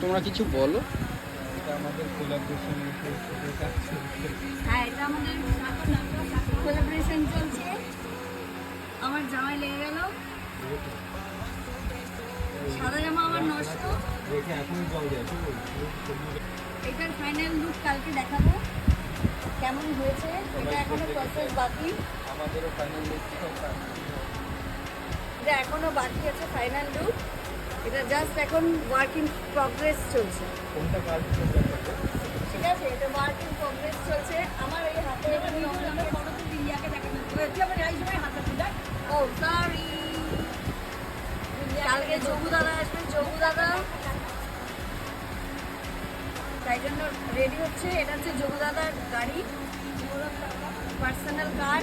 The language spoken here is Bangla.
তোমরা কিছু বলো। এটা আমাদের কোলাবোরেশন কাজ চলছে। হ্যাঁ, এটা আমাদের কোলাবোরেশন চলছে। আমার জামাই লেগে গেল, সাদা জামা আমার নষ্ট। দেখে এখন জল দেয়। এটার ফাইনাল লুক কালকে দেখাবো কেমন হয়েছে। এটা এখনো প্রসেস বাকি, আমাদেরও ফাইনাল এটা এখনো বাকি আছে ফাইনাল লুক। এটা জাস্ট এখন ওয়ার্ক ইন প্রগ্রেস চলছে। কোনটা কাজ ঠিক আছে, এটা ওয়ার্ক ইন প্রগ্রেস চলছে। আমার এই হাতে ও সরি, কালকে যোগু দাদা আসবে। যোগু দাদা তাই জন্য রেডি হচ্ছে। এটা হচ্ছে যোগু দাদার গাড়ি, পার্সোনাল কার।